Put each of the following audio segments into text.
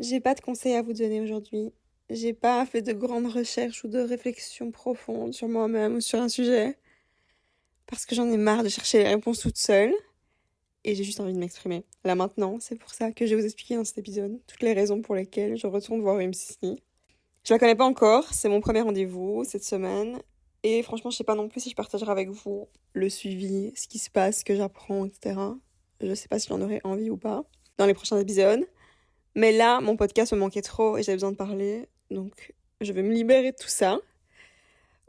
J'ai pas de conseils à vous donner aujourd'hui. J'ai pas fait de grandes recherches ou de réflexions profondes sur moi-même ou sur un sujet. Parce que j'en ai marre de chercher les réponses toute seule. Et j'ai juste envie de m'exprimer. Là maintenant, c'est pour ça que je vais vous expliquer dans cet épisode toutes les raisons pour lesquelles je retourne voir une psy. Je la connais pas encore, c'est mon premier rendez-vous cette semaine. Et franchement, je sais pas non plus si je partagerai avec vous le suivi, ce qui se passe, ce que j'apprends, etc. Je sais pas si j'en aurai envie ou pas dans les prochains épisodes. Mais là, mon podcast me manquait trop et j'avais besoin de parler. Donc, je vais me libérer de tout ça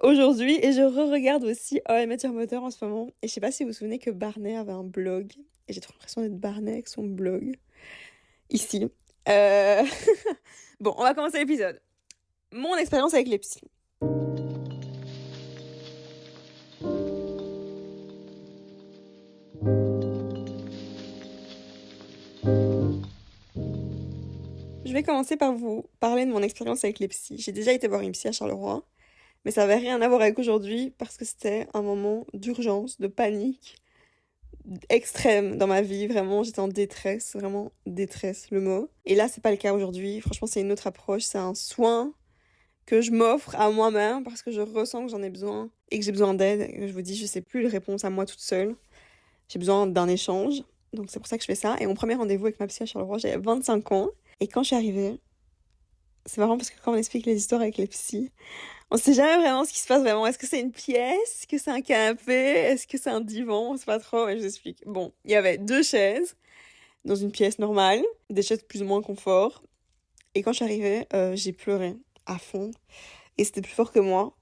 aujourd'hui. Et je re-regarde aussi How I Met Your Mother en ce moment. Et je sais pas si vous vous souvenez que Barney avait un blog. Et j'ai trop l'impression d'être Barney avec son blog. Ici. Euh... Bon, on va commencer l'épisode. Mon expérience avec les psys. Je vais commencer par vous parler de mon expérience avec les psys. J'ai déjà été voir une psy à Charleroi. Mais ça avait rien à voir avec aujourd'hui parce que c'était un moment d'urgence, de panique extrême dans ma vie. Vraiment, j'étais en détresse, vraiment détresse, le mot. Et là, c'est pas le cas aujourd'hui. Franchement, c'est une autre approche. C'est un soin que je m'offre à moi-même parce que je ressens que j'en ai besoin et que j'ai besoin d'aide. Et je vous dis, je sais plus les réponses à moi toute seule. J'ai besoin d'un échange. Donc c'est pour ça que je fais ça. Et mon premier rendez-vous avec ma psy à Charleroi, j'avais 25 ans. Et quand je suis arrivée, c'est marrant parce que quand on explique les histoires avec les psys, on sait jamais vraiment ce qui se passe vraiment. Est-ce que c'est une pièce? Est-ce que c'est un canapé? Est-ce que c'est un divan? On sait pas trop, mais je vous explique. Bon, il y avait 2 chaises dans une pièce normale, des chaises plus ou moins confort. Et quand je suis arrivée, j'ai pleuré à fond. Et c'était plus fort que moi,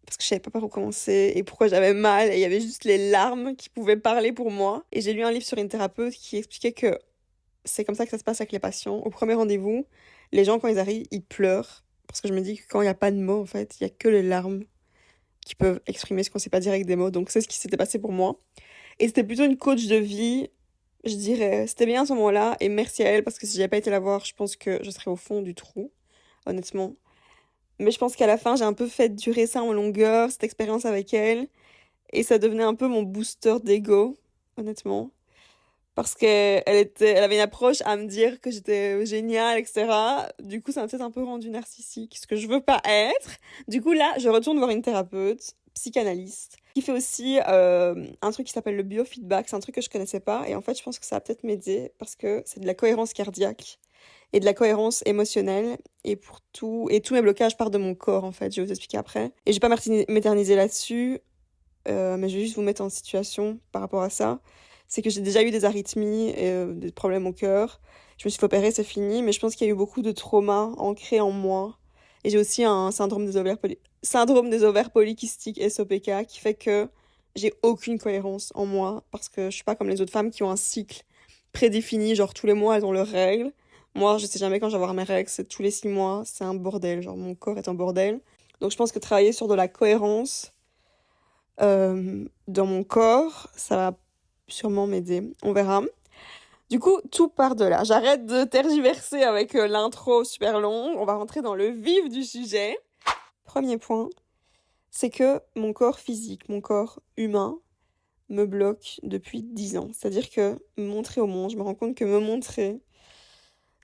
parce que je savais pas par où commencer et pourquoi j'avais mal. Et il y avait juste les larmes qui pouvaient parler pour moi. Et j'ai lu un livre sur une thérapeute qui expliquait que c'est comme ça que ça se passe avec les patients. Au premier rendez-vous, les gens, quand ils arrivent, ils pleurent. Parce que je me dis que quand il n'y a pas de mots, en fait, il y a que les larmes qui peuvent exprimer ce qu'on sait pas dire avec des mots. Donc c'est ce qui s'était passé pour moi. Et c'était plutôt une coach de vie, je dirais. C'était bien à ce moment-là. Et merci à elle, parce que si j'avais pas été la voir, je pense que je serais au fond du trou, honnêtement. Mais je pense qu'à la fin, j'ai un peu fait durer ça en longueur, cette expérience avec elle. Et ça devenait un peu mon booster d'ego, honnêtement. Parce elle avait une approche à me dire que j'étais géniale, etc. Du coup, ça m'a peut-être un peu rendu narcissique, ce que je veux pas être. Du coup, là, je retourne voir une thérapeute, psychanalyste, qui fait aussi un truc qui s'appelle le biofeedback. C'est un truc que je connaissais pas. Et en fait, je pense que ça va peut-être m'aider parce que c'est de la cohérence cardiaque et de la cohérence émotionnelle. Et tous mes blocages partent de mon corps, en fait. Je vais vous expliquer après. Et je vais pas m'éterniser là-dessus. Mais je vais juste vous mettre en situation par rapport à ça. C'est que j'ai déjà eu des arythmies et des problèmes au cœur. Je me suis fait opérer, c'est fini, mais je pense qu'il y a eu beaucoup de traumas ancrés en moi. Et j'ai aussi un syndrome des ovaires polykystiques SOPK qui fait que j'ai aucune cohérence en moi parce que je suis pas comme les autres femmes qui ont un cycle prédéfini, genre tous les mois elles ont leurs règles. Moi, je sais jamais quand je vais avoir mes règles, c'est tous les 6 mois, c'est un bordel, genre mon corps est un bordel. Donc je pense que travailler sur de la cohérence dans mon corps, ça va sûrement m'aider. On verra. Du coup, tout part de là. J'arrête de tergiverser avec l'intro super long. On va rentrer dans le vif du sujet. Premier point, c'est que mon corps physique, mon corps humain, me bloque depuis 10 ans. C'est-à-dire que me montrer au monde, je me rends compte que me montrer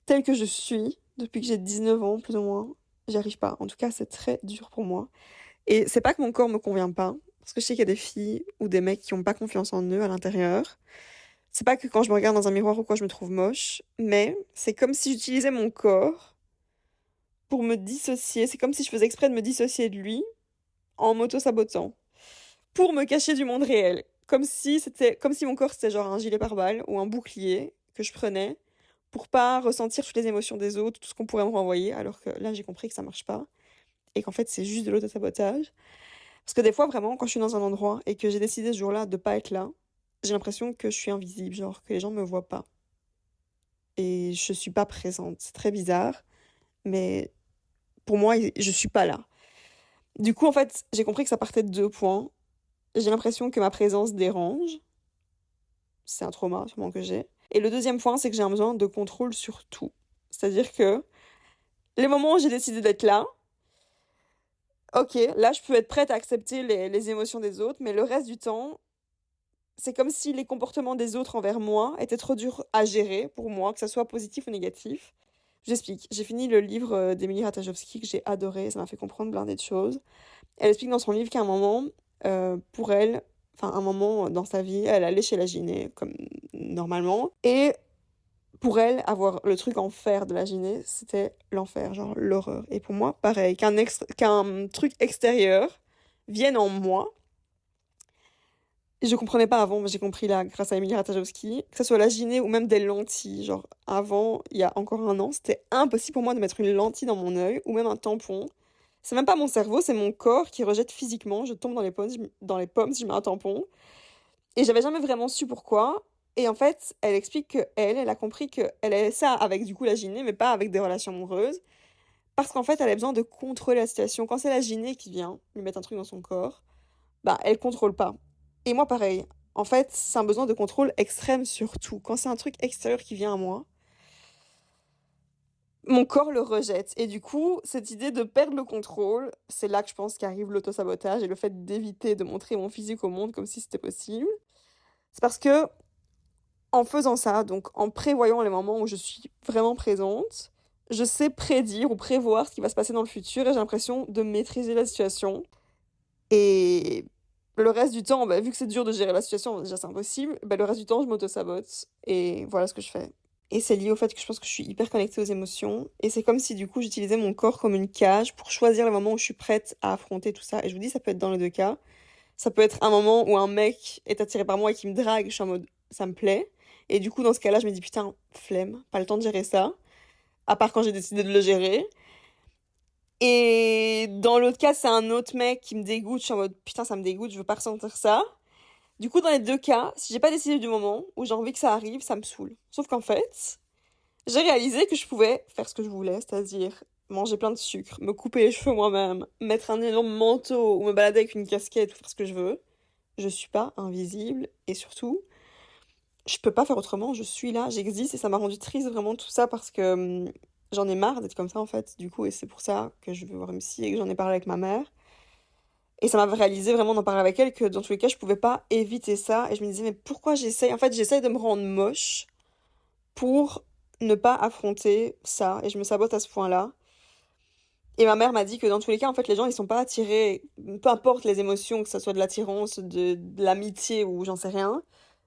tel que je suis, depuis que j'ai 19 ans, plus ou moins, j'y arrive pas. En tout cas, c'est très dur pour moi. Et c'est pas que mon corps me convient pas, parce que je sais qu'il y a des filles ou des mecs qui ont pas confiance en eux à l'intérieur. C'est pas que quand je me regarde dans un miroir ou quoi je me trouve moche, mais c'est comme si j'utilisais mon corps pour me dissocier. C'est comme si je faisais exprès de me dissocier de lui en m'auto-sabotant. Pour me cacher du monde réel. Comme si mon corps c'était genre un gilet pare-balles ou un bouclier que je prenais pour pas ressentir toutes les émotions des autres, tout ce qu'on pourrait me renvoyer, alors que là j'ai compris que ça marche pas et qu'en fait c'est juste de l'auto-sabotage. Parce que des fois, vraiment, quand je suis dans un endroit et que j'ai décidé ce jour-là de pas être là, j'ai l'impression que je suis invisible, genre que les gens me voient pas. Et je suis pas présente. C'est très bizarre, mais pour moi, je suis pas là. Du coup, en fait, j'ai compris que ça partait de 2 points. J'ai l'impression que ma présence dérange. C'est un trauma, sûrement, que j'ai. Et le deuxième point, c'est que j'ai un besoin de contrôle sur tout. C'est-à-dire que les moments où j'ai décidé d'être là, ok, là, je peux être prête à accepter les émotions des autres, mais le reste du temps, c'est comme si les comportements des autres envers moi étaient trop durs à gérer pour moi, que ça soit positif ou négatif. J'explique. J'ai fini le livre d'Emilie Ratajkowski que j'ai adoré, ça m'a fait comprendre blindé de choses. Elle explique dans son livre qu'à un moment, pour elle, enfin un moment dans sa vie, elle allait chez la gyné, comme normalement, et pour elle, avoir le truc en fer de la gyné, c'était l'enfer, genre l'horreur. Et pour moi, pareil, qu'un truc extérieur vienne en moi. Je comprenais pas avant, mais j'ai compris là, grâce à Emilie Ratajkowski, que ce soit la gyné ou même des lentilles. Genre, avant, il y a encore un an, c'était impossible pour moi de mettre une lentille dans mon œil ou même un tampon. C'est même pas mon cerveau, c'est mon corps qui rejette physiquement. Je tombe dans les pommes si je mets un tampon. Et j'avais jamais vraiment su pourquoi. Et en fait, elle explique elle a compris qu'elle avait ça avec du coup la gyné, mais pas avec des relations amoureuses. Parce qu'en fait, elle a besoin de contrôler la situation. Quand c'est la gyné qui vient lui mettre un truc dans son corps, bah, elle contrôle pas. Et moi, pareil. En fait, c'est un besoin de contrôle extrême surtout. Quand c'est un truc extérieur qui vient à moi, mon corps le rejette. Et du coup, cette idée de perdre le contrôle, c'est là que je pense qu'arrive l'autosabotage et le fait d'éviter de montrer mon physique au monde comme si c'était possible. C'est parce que, en faisant ça, donc en prévoyant les moments où je suis vraiment présente, je sais prédire ou prévoir ce qui va se passer dans le futur et j'ai l'impression de maîtriser la situation. Et le reste du temps, bah, vu que c'est dur de gérer la situation, déjà c'est impossible, bah, le reste du temps je m'auto-sabote et voilà ce que je fais. Et c'est lié au fait que je pense que je suis hyper connectée aux émotions et c'est comme si du coup j'utilisais mon corps comme une cage pour choisir le moment où je suis prête à affronter tout ça. Et je vous dis, ça peut être dans les deux cas. Ça peut être un moment où un mec est attiré par moi et qui me drague, je suis en mode ça me plaît. Et du coup dans ce cas-là je me dis putain, flemme, pas le temps de gérer ça. À part quand j'ai décidé de le gérer. Et dans l'autre cas, c'est un autre mec qui me dégoûte. Je suis en mode putain, ça me dégoûte, je veux pas ressentir ça. Du coup, dans les deux cas, si j'ai pas décidé du moment où j'ai envie que ça arrive, ça me saoule. Sauf qu'en fait, j'ai réalisé que je pouvais faire ce que je voulais, c'est-à-dire manger plein de sucre, me couper les cheveux moi-même, mettre un énorme manteau ou me balader avec une casquette ou faire ce que je veux. Je suis pas invisible et surtout, je peux pas faire autrement. Je suis là, j'existe et ça m'a rendu triste vraiment tout ça parce que j'en ai marre d'être comme ça en fait, du coup, et c'est pour ça que je veux voir une psy et que j'en ai parlé avec ma mère. Et ça m'a réalisé vraiment d'en parler avec elle que dans tous les cas, je pouvais pas éviter ça. Et je me disais, mais pourquoi j'essaye? En fait, j'essaye de me rendre moche pour ne pas affronter ça. Et je me sabote à ce point-là. Et ma mère m'a dit que dans tous les cas, en fait, les gens, ils sont pas attirés, peu importe les émotions, que ce soit de l'attirance, de l'amitié ou j'en sais rien,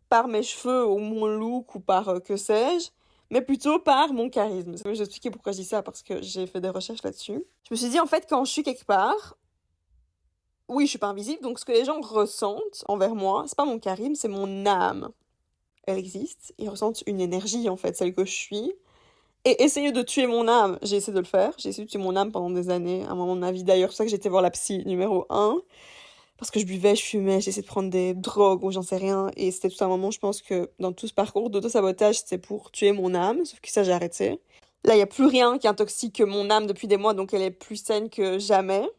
par mes cheveux ou mon look ou par que sais-je, mais plutôt par mon charisme. Je vais expliquer pourquoi je dis ça, parce que j'ai fait des recherches là-dessus. Je me suis dit, en fait, quand je suis quelque part, oui, je suis pas invisible, donc ce que les gens ressentent envers moi, c'est pas mon charisme, c'est mon âme. Elle existe, ils ressentent une énergie, en fait, celle que je suis. Et essayer de tuer mon âme, j'ai essayé de le faire. J'ai essayé de tuer mon âme pendant des années, à un moment de ma vie d'ailleurs. C'est pour ça que j'étais voir la psy numéro un. Parce que je buvais, je fumais, j'essayais de prendre des drogues ou j'en sais rien. Et c'était tout un moment, je pense que dans tout ce parcours d'auto-sabotage, c'était pour tuer mon âme. Sauf que ça, j'ai arrêté. Là, il n'y a plus rien qui intoxique mon âme depuis des mois, donc elle est plus saine que jamais.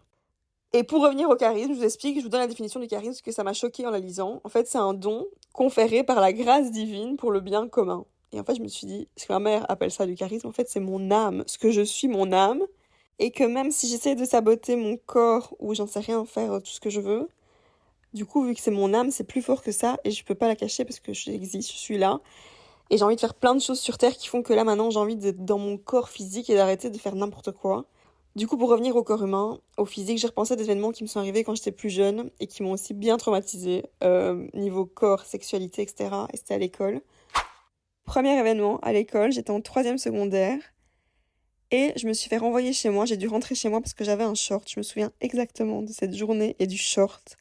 Et pour revenir au charisme, je vous explique, je vous donne la définition du charisme, parce que ça m'a choquée en la lisant. En fait, c'est un don conféré par la grâce divine pour le bien commun. Et en fait, je me suis dit, ce que ma mère appelle ça du charisme, en fait, c'est mon âme, ce que je suis, mon âme. Et que même si j'essaie de saboter mon corps, ou j'en sais rien, faire tout ce que je veux, du coup, vu que c'est mon âme, c'est plus fort que ça, et je peux pas la cacher parce que j'existe, je suis là. Et j'ai envie de faire plein de choses sur Terre qui font que là, maintenant, j'ai envie d'être dans mon corps physique et d'arrêter de faire n'importe quoi. Du coup, pour revenir au corps humain, au physique, j'ai repensé à des événements qui me sont arrivés quand j'étais plus jeune et qui m'ont aussi bien traumatisée, niveau corps, sexualité, etc. Et c'était à l'école. Premier événement, à l'école, j'étais en 3e secondaire et je me suis fait renvoyer chez moi. J'ai dû rentrer chez moi parce que j'avais un short. Je me souviens exactement de cette journée et du short.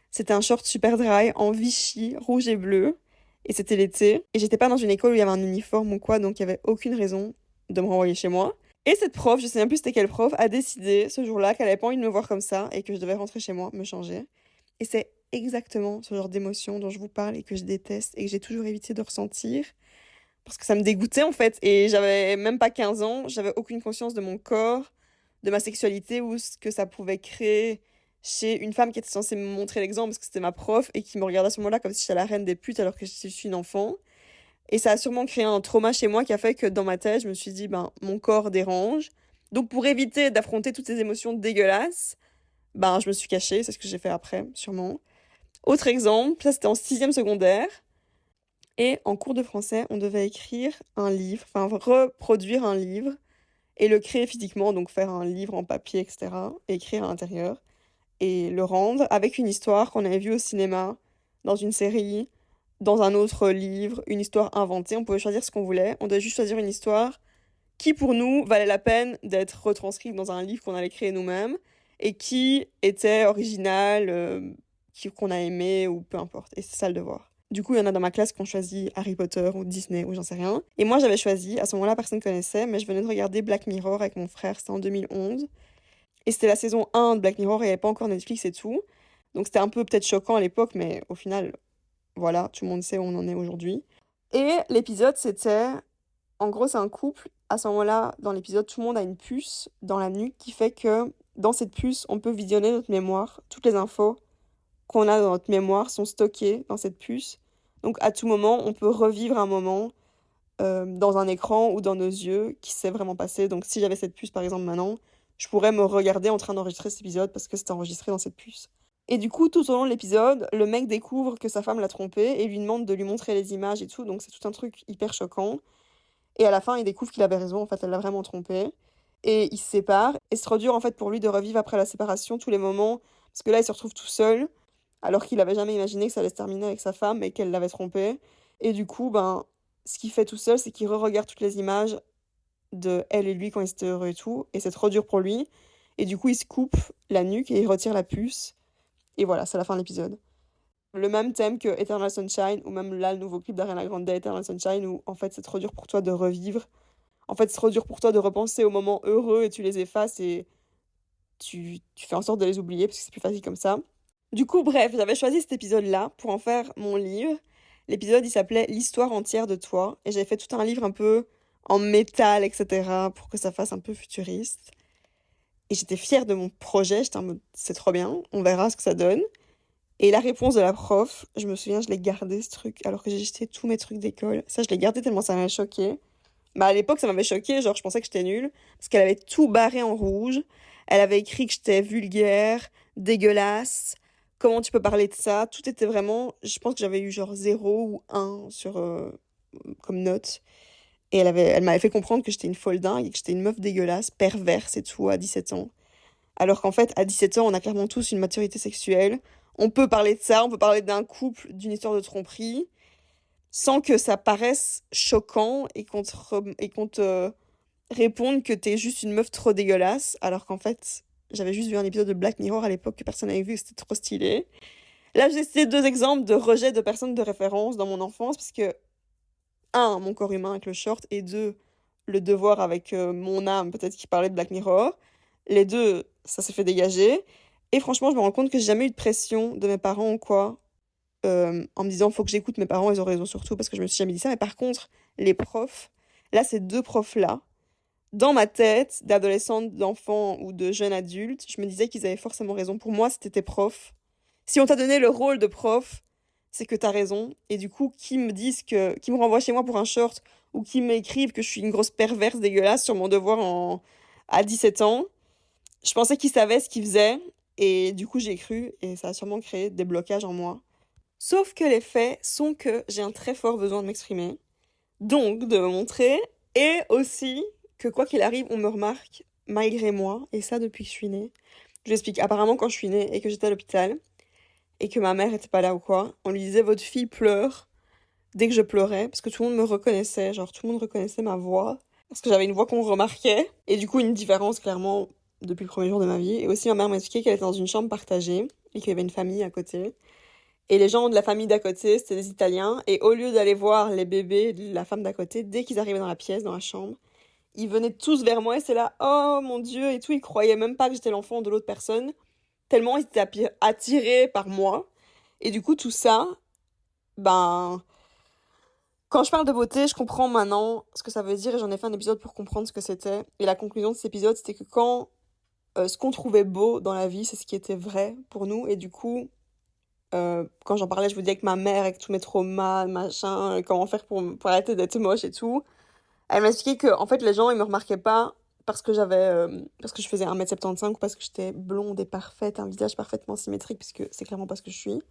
C'était un short super dry en Vichy, rouge et bleu. Et c'était l'été. Et j'étais pas dans une école où il y avait un uniforme ou quoi, donc il y avait aucune raison de me renvoyer chez moi. Et cette prof, je sais même plus c'était quelle prof, a décidé ce jour-là qu'elle avait pas envie de me voir comme ça et que je devais rentrer chez moi, me changer. Et c'est exactement ce genre d'émotion dont je vous parle et que je déteste et que j'ai toujours évité de ressentir. Parce que ça me dégoûtait en fait. Et j'avais même pas 15 ans, j'avais aucune conscience de mon corps, de ma sexualité ou ce que ça pouvait créer chez une femme qui était censée me montrer l'exemple parce que c'était ma prof et qui me regardait à ce moment-là comme si j'étais la reine des putes alors que je suis une enfant. Et ça a sûrement créé un trauma chez moi qui a fait que dans ma tête, je me suis dit, ben, mon corps dérange. Donc pour éviter d'affronter toutes ces émotions dégueulasses, ben, je me suis cachée, c'est ce que j'ai fait après, sûrement. Autre exemple, ça c'était en 6e secondaire. Et en cours de français, on devait écrire un livre, enfin reproduire un livre et le créer physiquement, donc faire un livre en papier, etc., et écrire à l'intérieur, et le rendre avec une histoire qu'on avait vue au cinéma, dans une série, dans un autre livre, une histoire inventée. On pouvait choisir ce qu'on voulait. On devait juste choisir une histoire qui, pour nous, valait la peine d'être retranscrite dans un livre qu'on allait créer nous-mêmes et qui était originale, qu'on a aimé ou peu importe. Et c'est ça le devoir. Du coup, il y en a dans ma classe qui ont choisi Harry Potter ou Disney ou j'en sais rien. Et moi, j'avais choisi, à ce moment-là, personne ne connaissait, mais je venais de regarder Black Mirror avec mon frère, c'était en 2011. Et c'était la saison 1 de Black Mirror, il n'y avait pas encore Netflix et tout. Donc c'était un peu peut-être choquant à l'époque, mais au final, voilà, tout le monde sait où on en est aujourd'hui. Et l'épisode, c'était... En gros, c'est un couple. À ce moment-là, dans l'épisode, tout le monde a une puce dans la nuque qui fait que dans cette puce, on peut visionner notre mémoire. Toutes les infos qu'on a dans notre mémoire sont stockées dans cette puce. Donc à tout moment, on peut revivre un moment dans un écran ou dans nos yeux qui s'est vraiment passé. Donc si j'avais cette puce, par exemple, maintenant, je pourrais me regarder en train d'enregistrer cet épisode parce que c'était enregistré dans cette puce. Et du coup, tout au long de l'épisode, le mec découvre que sa femme l'a trompé et lui demande de lui montrer les images et tout. Donc c'est tout un truc hyper choquant. Et à la fin, il découvre qu'il avait raison, en fait, elle l'a vraiment trompé. Et ils se séparent. Et c'est trop dur, en fait, pour lui de revivre après la séparation tous les moments. Parce que là, il se retrouve tout seul, alors qu'il avait jamais imaginé que ça allait se terminer avec sa femme et qu'elle l'avait trompé. Et du coup, ben, ce qu'il fait tout seul, c'est qu'il re-regarde toutes les images de elle et lui quand ils étaient heureux et tout. Et c'est trop dur pour lui. Et du coup, il se coupe la nuque et il retire la puce. Et voilà, c'est la fin de l'épisode. Le même thème que Eternal Sunshine, ou même là, le nouveau clip d'Ariana Grande, Eternal Sunshine, où en fait, c'est trop dur pour toi de revivre. En fait, c'est trop dur pour toi de repenser aux moments heureux et tu les effaces et tu fais en sorte de les oublier parce que c'est plus facile comme ça. Du coup, bref, j'avais choisi cet épisode-là pour en faire mon livre. L'épisode, il s'appelait L'histoire entière de toi. Et j'avais fait tout un livre un peu en métal, etc., pour que ça fasse un peu futuriste. Et j'étais fière de mon projet. J'étais en mode, c'est trop bien, on verra ce que ça donne. Et la réponse de la prof, je me souviens, je l'ai gardé ce truc, alors que j'ai jeté tous mes trucs d'école. Ça, je l'ai gardé tellement ça m'avait choqué. Bah, à l'époque, ça m'avait choqué, genre, je pensais que j'étais nulle, parce qu'elle avait tout barré en rouge. Elle avait écrit que j'étais vulgaire, dégueulasse. Comment tu peux parler de ça? Tout était vraiment. Je pense que j'avais eu genre 0 ou 1 sur, comme note. Et elle m'avait fait comprendre que j'étais une folle dingue et que j'étais une meuf dégueulasse, perverse et tout, à 17 ans. Alors qu'en fait, à 17 ans, on a clairement tous une maturité sexuelle. On peut parler de ça, on peut parler d'un couple, d'une histoire de tromperie, sans que ça paraisse choquant et qu'on te réponde que t'es juste une meuf trop dégueulasse, alors qu'en fait, j'avais juste vu un épisode de Black Mirror à l'époque que personne n'avait vu et c'était trop stylé. Là, j'ai cité 2 exemples de rejet de personnes de référence dans mon enfance, parce que, un, mon corps humain avec le short, et deux, le devoir avec mon âme, peut-être qui parlait de Black Mirror. Les deux, ça s'est fait dégager. Et franchement, je me rends compte que j'ai jamais eu de pression de mes parents ou quoi, en me disant faut que j'écoute mes parents, ils ont raison surtout, parce que je me suis jamais dit ça. Mais par contre, les profs, là, ces 2 profs-là, dans ma tête, d'adolescente, d'enfant ou de jeune adulte, je me disais qu'ils avaient forcément raison. Pour moi, c'était tes profs. Si on t'a donné le rôle de prof, c'est que t'as raison. Et du coup, qui me renvoie chez moi pour un short, ou qui m'écrivent que je suis une grosse perverse dégueulasse sur mon devoir à 17 ans, je pensais qu'ils savaient ce qu'ils faisaient. Et du coup, j'ai cru, et ça a sûrement créé des blocages en moi. Sauf que les faits sont que j'ai un très fort besoin de m'exprimer, donc de me montrer, et aussi que quoi qu'il arrive, on me remarque malgré moi, et ça depuis que je suis née. Je vous explique, apparemment quand je suis née et que j'étais à l'hôpital, et que ma mère était pas là ou quoi, on lui disait votre fille pleure dès que je pleurais, parce que tout le monde me reconnaissait, genre tout le monde reconnaissait ma voix, parce que j'avais une voix qu'on remarquait, et du coup une différence clairement depuis le premier jour de ma vie. Et aussi ma mère m'a expliqué qu'elle était dans une chambre partagée, et qu'il y avait une famille à côté. Et les gens de la famille d'à côté, c'était des Italiens. Et au lieu d'aller voir les bébés de la femme d'à côté, dès qu'ils arrivaient dans la pièce, dans la chambre, ils venaient tous vers moi et c'est là, oh mon Dieu, et tout. Ils croyaient même pas que j'étais l'enfant de l'autre personne, tellement ils étaient attirés par moi. Et du coup, tout ça, ben, quand je parle de beauté, je comprends maintenant ce que ça veut dire et j'en ai fait un épisode pour comprendre ce que c'était. Et la conclusion de cet épisode, c'était que quand ce qu'on trouvait beau dans la vie, c'est ce qui était vrai pour nous. Et du coup, quand j'en parlais, je vous disais avec ma mère, avec tous mes traumas, machin, comment faire pour arrêter d'être moche et tout. Elle m'a expliqué que, en fait, les gens, ils me remarquaient pas parce que je faisais 1m75 ou parce que j'étais blonde et parfaite, un visage parfaitement symétrique, puisque c'est clairement pas ce que je suis.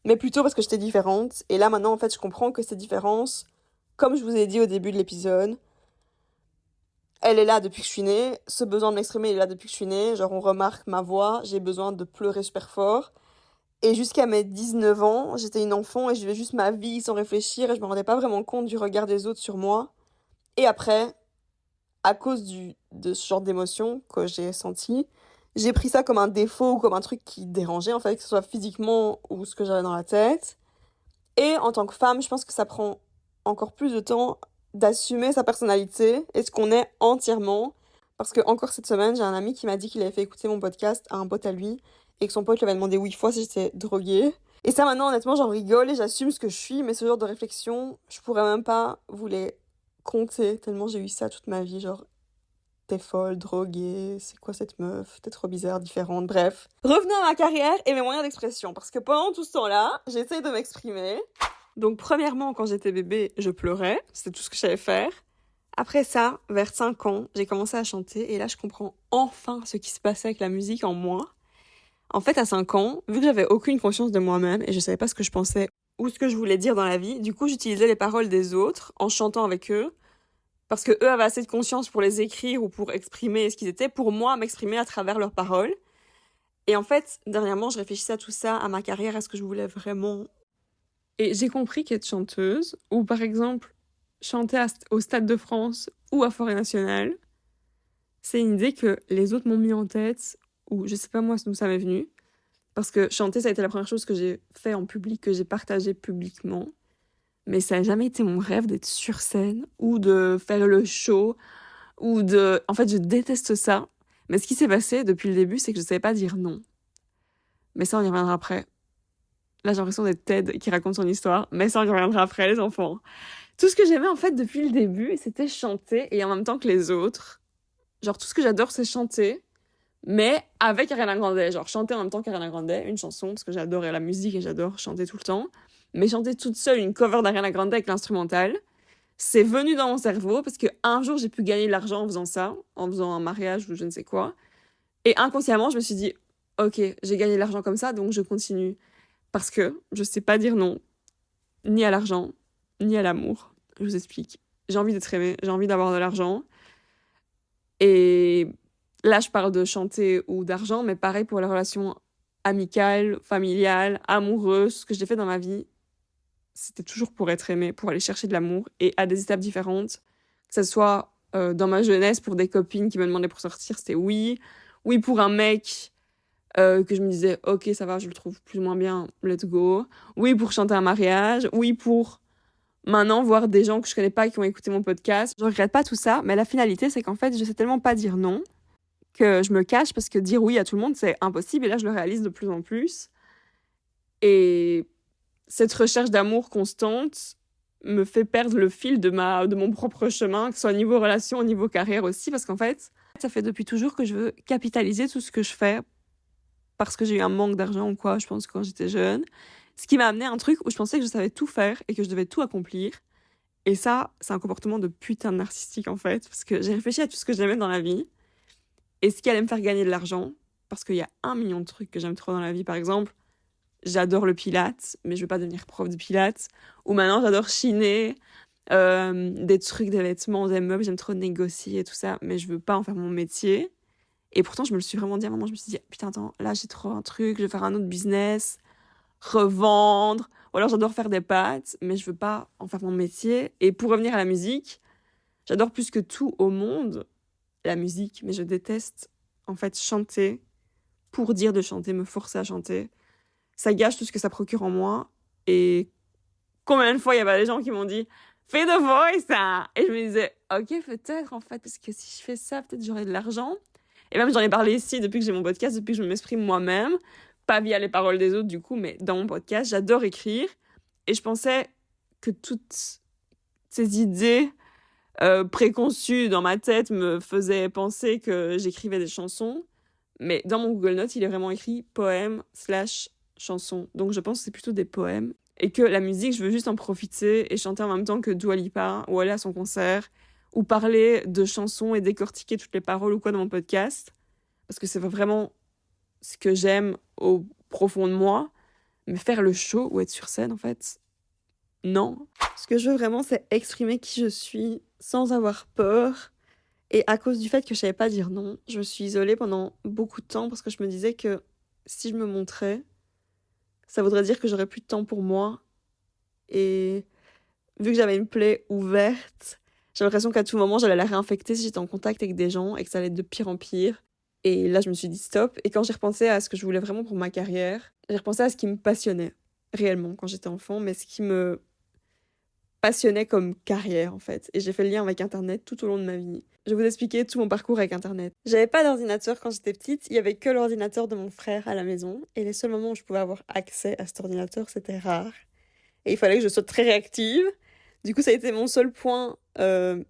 Mais plutôt parce que j'étais différente. Et là, maintenant, en fait, je comprends que ces différences, comme je vous ai dit au début de l'épisode, elle est là depuis que je suis née. Ce besoin de m'exprimer, il est là depuis que je suis née. Genre, on remarque ma voix, j'ai besoin de pleurer super fort. Et jusqu'à mes 19 ans, j'étais une enfant et je vivais juste ma vie sans réfléchir et je me rendais pas vraiment compte du regard des autres sur moi. Et après, à cause de ce genre d'émotion que j'ai senti, j'ai pris ça comme un défaut ou comme un truc qui dérangeait, en fait, que ce soit physiquement ou ce que j'avais dans la tête. Et en tant que femme, je pense que ça prend encore plus de temps d'assumer sa personnalité et ce qu'on est entièrement. Parce que encore cette semaine, j'ai un ami qui m'a dit qu'il avait fait écouter mon podcast à un pote à lui et que son pote lui avait demandé 8 fois si j'étais droguée. Et ça maintenant, honnêtement, j'en rigole et j'assume ce que je suis, mais ce genre de réflexion, je pourrais même pas vous les compter tellement j'ai eu ça toute ma vie, genre t'es folle, droguée, c'est quoi cette meuf, t'es trop bizarre, différente, bref. Revenons à ma carrière et mes moyens d'expression, parce que pendant tout ce temps-là, j'essaie de m'exprimer. Donc premièrement, quand j'étais bébé, je pleurais, c'était tout ce que je savais faire. Après ça, vers 5 ans, j'ai commencé à chanter et là je comprends enfin ce qui se passait avec la musique en moi. En fait, à 5 ans, vu que j'avais aucune conscience de moi-même et je savais pas ce que je pensais ou ce que je voulais dire dans la vie, du coup j'utilisais les paroles des autres en chantant avec eux parce que eux avaient assez de conscience pour les écrire ou pour exprimer ce qu'ils étaient, pour moi m'exprimer à travers leurs paroles. Et en fait, dernièrement, je réfléchissais à tout ça, à ma carrière, à ce que je voulais vraiment. Et j'ai compris qu'être chanteuse, ou par exemple chanter au Stade de France ou à Forêt Nationale, c'est une idée que les autres m'ont mis en tête, ou je sais pas moi d'où ça m'est venu, parce que chanter, ça a été la première chose que j'ai fait en public, que j'ai partagé publiquement. Mais ça n'a jamais été mon rêve d'être sur scène ou de faire le show ou de... En fait, je déteste ça. Mais ce qui s'est passé depuis le début, c'est que je ne savais pas dire non. Mais ça, on y reviendra après. Là, j'ai l'impression d'être Ted qui raconte son histoire. Mais ça, on y reviendra après, les enfants. Tout ce que j'aimais, en fait, depuis le début, c'était chanter et en même temps que les autres. Genre, tout ce que j'adore, c'est chanter. Mais avec Ariana Grande. Genre, chanter en même temps qu'Ariana Grande, une chanson, parce que j'adore la musique et j'adore chanter tout le temps. Mais chanter toute seule une cover d'Ariana Grande avec l'instrumental, c'est venu dans mon cerveau parce qu'un jour, j'ai pu gagner de l'argent en faisant ça, en faisant un mariage ou je ne sais quoi. Et inconsciemment, je me suis dit, ok, j'ai gagné de l'argent comme ça, donc je continue. Parce que je sais pas dire non, ni à l'argent, ni à l'amour. Je vous explique. J'ai envie d'être aimée, j'ai envie d'avoir de l'argent. Et là, je parle de chanter ou d'argent, mais pareil pour les relations amicales, familiales, amoureuses, ce que j'ai fait dans ma vie. C'était toujours pour être aimée, pour aller chercher de l'amour, et à des étapes différentes. Que ce soit dans ma jeunesse, pour des copines qui me demandaient pour sortir, c'était oui. Oui, pour un mec que je me disais, ok, ça va, je le trouve plus ou moins bien, let's go. Oui, pour chanter un mariage. Oui, pour maintenant voir des gens que je connais pas qui ont écouté mon podcast. Je regrette pas tout ça, mais la finalité, c'est qu'en fait, je sais tellement pas dire non que je me cache parce que dire oui à tout le monde, c'est impossible. Et là, je le réalise de plus en plus. Et cette recherche d'amour constante me fait perdre le fil de mon propre chemin, que ce soit au niveau relation, au niveau carrière aussi, parce qu'en fait, ça fait depuis toujours que je veux capitaliser tout ce que je fais parce que j'ai eu un manque d'argent ou quoi, je pense, quand j'étais jeune. Ce qui m'a amené à un truc où je pensais que je savais tout faire et que je devais tout accomplir. Et ça, c'est un comportement de putain de narcissique, en fait, parce que j'ai réfléchi à tout ce que j'aimais dans la vie et ce qui allait me faire gagner de l'argent, parce qu'il y a 1 million de trucs que j'aime trop dans la vie, par exemple. J'adore le pilates, mais je veux pas devenir prof de pilates. Ou maintenant, j'adore chiner, des trucs, des vêtements, des meubles. J'aime trop négocier et tout ça, mais je veux pas en faire mon métier. Et pourtant, je me le suis vraiment dit à un moment. Je me suis dit, putain, attends, là, j'ai trop un truc, je vais faire un autre business, revendre. Ou alors, j'adore faire des pâtes, mais je veux pas en faire mon métier. Et pour revenir à la musique, j'adore plus que tout au monde la musique, mais je déteste, en fait, chanter pour dire de chanter, me forcer à chanter. Ça gâche tout ce que ça procure en moi. Et combien de fois il y avait des gens qui m'ont dit fais The Voice, hein. Et je me disais ok, peut-être en fait, parce que si je fais ça, peut-être j'aurai de l'argent. Et même j'en ai parlé ici depuis que j'ai mon podcast, depuis que je m'exprime moi-même, pas via les paroles des autres du coup, mais dans mon podcast. J'adore écrire et je pensais que toutes ces idées préconçues dans ma tête me faisaient penser que j'écrivais des chansons. Mais dans mon Google Notes, il est vraiment écrit poème/chanson. Donc je pense que c'est plutôt des poèmes. Et que la musique, je veux juste en profiter et chanter en même temps que Dua Lipa, ou aller à son concert, ou parler de chansons et décortiquer toutes les paroles ou quoi dans mon podcast. Parce que c'est vraiment ce que j'aime au profond de moi. Mais faire le show ou être sur scène, en fait, non. Ce que je veux vraiment, c'est exprimer qui je suis sans avoir peur Et à cause du fait que je savais pas dire non, je me suis isolée pendant beaucoup de temps parce que je me disais que si je me montrais, ça voudrait dire que j'aurais plus de temps pour moi. Et vu que j'avais une plaie ouverte, j'avais l'impression qu'à tout moment, j'allais la réinfecter si j'étais en contact avec des gens et que ça allait être de pire en pire. Et là, je me suis dit stop. Et quand j'ai repensé à ce que je voulais vraiment pour ma carrière, j'ai repensé à ce qui me passionnait réellement quand j'étais enfant, mais ce qui me passionnait comme carrière en fait. Et j'ai fait le lien avec Internet tout au long de ma vie. Je vais vous expliquer tout mon parcours avec Internet. J'avais pas d'ordinateur quand j'étais petite, il y avait que l'ordinateur de mon frère à la maison. Et les seuls moments où je pouvais avoir accès à cet ordinateur, c'était rare. Et il fallait que je sois très réactive. Du coup, ça a été mon seul point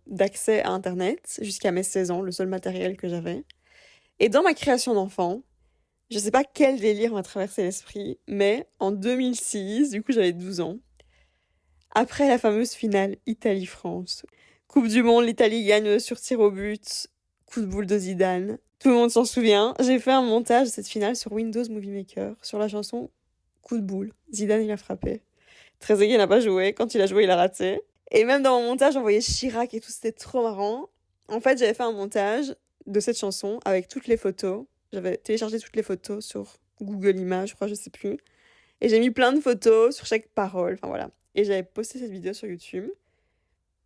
d'accès à Internet jusqu'à mes 16 ans, le seul matériel que j'avais. Et dans ma création d'enfant, je sais pas quel délire m'a traversé l'esprit, mais en 2006, du coup j'avais 12 ans, après la fameuse finale Italie-France, Coupe du Monde, l'Italie gagne sur tir au but, coup de boule de Zidane, tout le monde s'en souvient, j'ai fait un montage de cette finale sur Windows Movie Maker, sur la chanson Coup de boule, Zidane il a frappé. Trezeguet n'a pas joué, quand il a joué il a raté. Et même dans mon montage, on voyait Chirac et tout, c'était trop marrant. En fait, j'avais fait un montage de cette chanson avec toutes les photos. J'avais téléchargé toutes les photos sur Google Images, je crois, je sais plus. Et j'ai mis plein de photos sur chaque parole, enfin voilà. Et j'avais posté cette vidéo sur YouTube.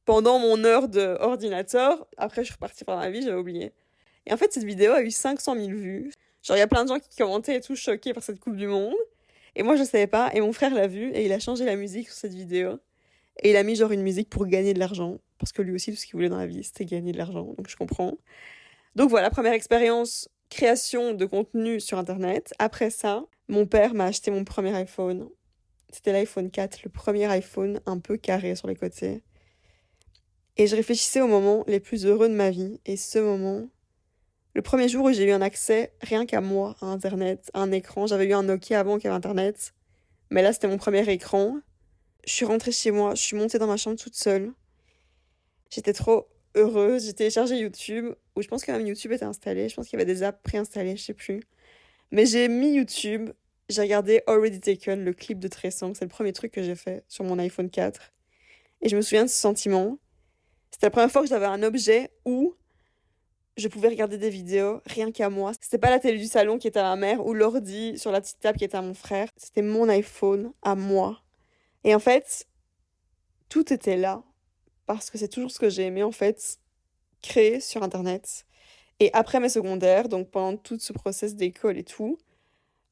Pendant mon heure d'ordinateur, après je suis repartie par ma vie, j'avais oublié. Et en fait, cette vidéo a eu 500 000 vues. Genre, il y a plein de gens qui commentaient et tout, choqués par cette Coupe du Monde. Et moi, je savais pas. Et mon frère l'a vu et il a changé la musique sur cette vidéo. Et il a mis genre une musique pour gagner de l'argent. Parce que lui aussi, tout ce qu'il voulait dans la vie, c'était gagner de l'argent. Donc je comprends. Donc voilà, première expérience, création de contenu sur Internet. Après ça, mon père m'a acheté mon premier iPhone. C'était l'iPhone 4, le premier iPhone un peu carré sur les côtés. Et je réfléchissais aux moments les plus heureux de ma vie. Et ce moment, le premier jour où j'ai eu un accès, rien qu'à moi, à Internet, à un écran. J'avais eu un Nokia avant qui avait Internet. Mais là, c'était mon premier écran. Je suis rentrée chez moi, je suis montée dans ma chambre toute seule. J'étais trop heureuse, j'ai téléchargé YouTube, où je pense que même YouTube était installé, je pense qu'il y avait des apps préinstallées, je sais plus. Mais j'ai mis YouTube, j'ai regardé Already Taken, le clip de Trey Songz, c'est le premier truc que j'ai fait sur mon iPhone 4. Et je me souviens de ce sentiment. C'était la première fois que j'avais un objet où je pouvais regarder des vidéos rien qu'à moi. C'était pas la télé du salon qui était à ma mère ou l'ordi sur la petite table qui était à mon frère. C'était mon iPhone à moi. Et en fait, tout était là. Parce que c'est toujours ce que j'ai aimé, en fait, créer sur Internet. Et après mes secondaires, donc pendant tout ce process d'école et tout,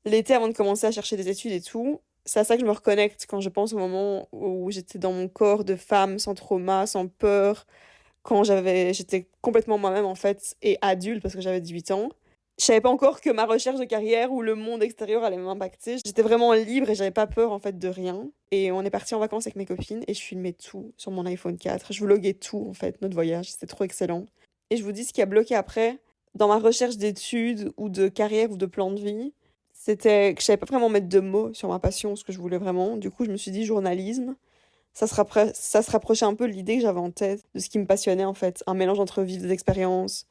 l'été avant de commencer à chercher des études et tout, c'est à ça que je me reconnecte quand je pense au moment où j'étais dans mon corps de femme, sans trauma, sans peur, quand j'étais complètement moi-même, en fait, et adulte, parce que j'avais 18 ans. Je savais pas encore que ma recherche de carrière ou le monde extérieur allait m'impacter. J'étais vraiment libre et j'avais pas peur en fait de rien. Et on est parti en vacances avec mes copines et je filmais tout sur mon iPhone 4. Je vloguais tout en fait, notre voyage, c'était trop excellent. Et je vous dis ce qui a bloqué après, dans ma recherche d'études ou de carrière ou de plan de vie, c'était que je savais pas vraiment mettre de mots sur ma passion, ce que je voulais vraiment. Du coup, je me suis dit journalisme. Ça se rapprochait un peu de l'idée que j'avais en tête, de ce qui me passionnait en fait. Un mélange entre vivre des expériences,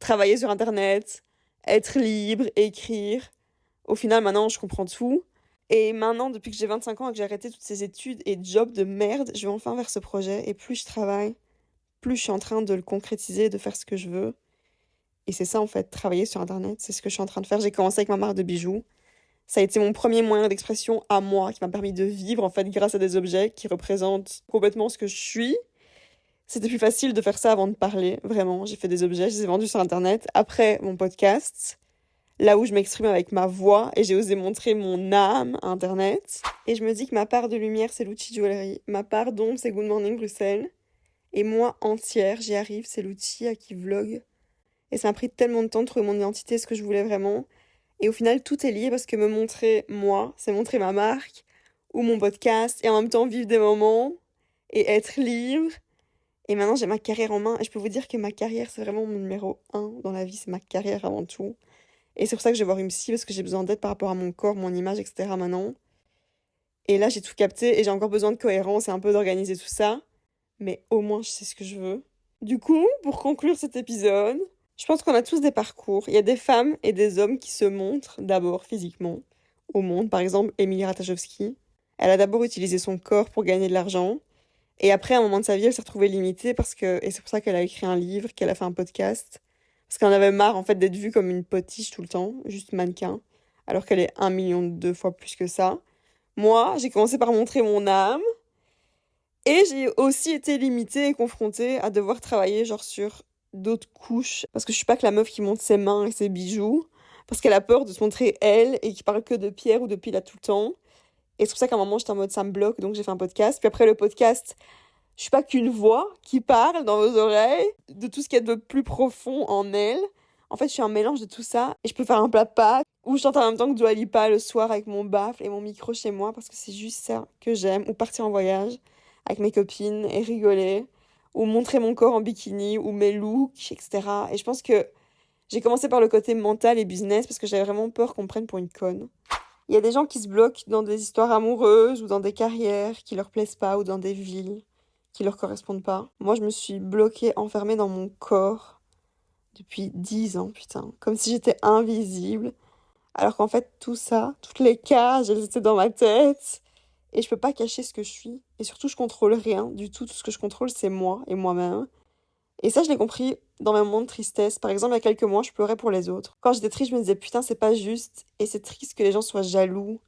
travailler sur Internet, être libre, écrire. Au final, maintenant, je comprends tout. Et maintenant, depuis que j'ai 25 ans et que j'ai arrêté toutes ces études et jobs de merde, je vais enfin vers ce projet. Et plus je travaille, plus je suis en train de le concrétiser, de faire ce que je veux. Et c'est ça, en fait, travailler sur Internet. C'est ce que je suis en train de faire. J'ai commencé avec ma marque de bijoux. Ça a été mon premier moyen d'expression à moi, qui m'a permis de vivre, en fait, grâce à des objets qui représentent complètement ce que je suis. C'était plus facile de faire ça avant de parler, vraiment. J'ai fait des objets, je les ai vendus sur Internet. Après mon podcast, là où je m'exprime avec ma voix et j'ai osé montrer mon âme à Internet. Et je me dis que ma part de lumière, c'est l'outil Jewelry. Ma part d'ombre, c'est Good Morning Bruxelles. Et moi, entière, j'y arrive, c'est l'outil à qui vlog. Et ça m'a pris tellement de temps de trouver mon identité, ce que je voulais vraiment. Et au final, tout est lié parce que me montrer moi, c'est montrer ma marque ou mon podcast et en même temps vivre des moments et être libre. Et maintenant, j'ai ma carrière en main et je peux vous dire que ma carrière, c'est vraiment mon numéro 1 dans la vie, c'est ma carrière avant tout. Et c'est pour ça que je vais voir une psy parce que j'ai besoin d'aide par rapport à mon corps, mon image, etc. maintenant. Et là, j'ai tout capté et j'ai encore besoin de cohérence et un peu d'organiser tout ça. Mais au moins, je sais ce que je veux. Du coup, pour conclure cet épisode, je pense qu'on a tous des parcours. Il y a des femmes et des hommes qui se montrent d'abord physiquement au monde. Par exemple, Emilie Ratajkowski. Elle a d'abord utilisé son corps pour gagner de l'argent. Et après, à un moment de sa vie, elle s'est retrouvée limitée et c'est pour ça qu'elle a écrit un livre, qu'elle a fait un podcast. Parce qu'elle en avait marre, en fait, d'être vue comme une potiche tout le temps, juste mannequin, alors qu'elle est 1 million de fois plus que ça. Moi, j'ai commencé par montrer mon âme, et j'ai aussi été limitée et confrontée à devoir travailler, genre, sur d'autres couches. Parce que je suis pas que la meuf qui montre ses mains et ses bijoux, parce qu'elle a peur de se montrer elle, et qui parle que de pierre ou de pilat tout le temps. Et c'est pour ça qu'à un moment, j'étais en mode ça me bloque, donc j'ai fait un podcast. Puis après le podcast, je suis pas qu'une voix qui parle dans vos oreilles de tout ce qu'il y a de plus profond en elle. En fait, je suis un mélange de tout ça et je peux faire un plat de pâtes ou je chante en même temps que Dua Lipa le soir avec mon baffle et mon micro chez moi parce que c'est juste ça que j'aime. Ou partir en voyage avec mes copines et rigoler ou montrer mon corps en bikini ou mes looks, etc. Et je pense que j'ai commencé par le côté mental et business parce que j'avais vraiment peur qu'on me prenne pour une conne. Il y a des gens qui se bloquent dans des histoires amoureuses ou dans des carrières qui leur plaisent pas ou dans des villes qui leur correspondent pas. Moi, je me suis bloquée, enfermée dans mon corps depuis 10 ans, putain. Comme si j'étais invisible. Alors qu'en fait, tout ça, toutes les cages, elles étaient dans ma tête. Et je peux pas cacher ce que je suis. Et surtout, je contrôle rien du tout. Tout ce que je contrôle, c'est moi et moi-même. Et ça, je l'ai compris dans mes moments de tristesse. Par exemple, il y a quelques mois, je pleurais pour les autres. Quand j'étais triste, je me disais, putain, c'est pas juste. Et c'est triste que les gens soient jaloux,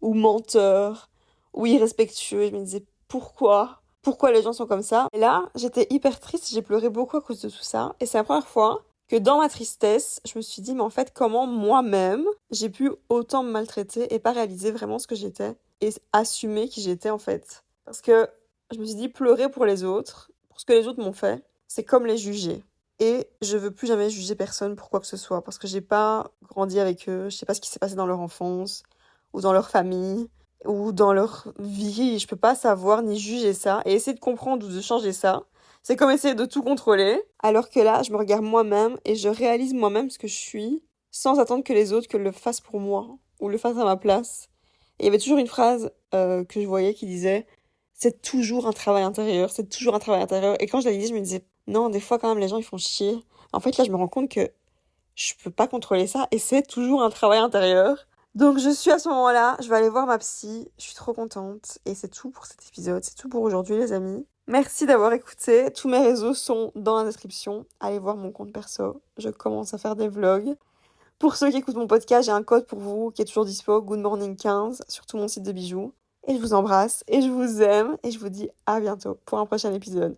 ou menteurs, ou irrespectueux. Et je me disais, pourquoi? Pourquoi les gens sont comme ça? Et là, j'étais hyper triste, j'ai pleuré beaucoup à cause de tout ça. Et c'est la première fois que dans ma tristesse, je me suis dit, mais en fait, comment moi-même, j'ai pu autant me maltraiter et pas réaliser vraiment ce que j'étais et assumer qui j'étais en fait. Parce que je me suis dit, pleurer pour les autres, pour ce que les autres m'ont fait, c'est comme les juger. Et je veux plus jamais juger personne pour quoi que ce soit, parce que j'ai pas grandi avec eux, je sais pas ce qui s'est passé dans leur enfance, ou dans leur famille, ou dans leur vie, je peux pas savoir ni juger ça, et essayer de comprendre ou de changer ça, c'est comme essayer de tout contrôler, alors que là, je me regarde moi-même, et je réalise moi-même ce que je suis, sans attendre que les autres que le fassent pour moi, ou le fassent à ma place. Et il y avait toujours une phrase que je voyais qui disait c'est toujours un travail intérieur, c'est toujours un travail intérieur. Et quand je la lisais, je me disais, non, des fois quand même les gens ils font chier. En fait là je me rends compte que je peux pas contrôler ça et c'est toujours un travail intérieur. Donc je suis à ce moment-là, je vais aller voir ma psy, je suis trop contente. Et c'est tout pour cet épisode, c'est tout pour aujourd'hui les amis. Merci d'avoir écouté, tous mes réseaux sont dans la description. Allez voir mon compte perso, je commence à faire des vlogs. Pour ceux qui écoutent mon podcast, j'ai un code pour vous qui est toujours dispo, Good Morning 15, sur tout mon site de bijoux. Et je vous embrasse, et je vous aime, et je vous dis à bientôt pour un prochain épisode.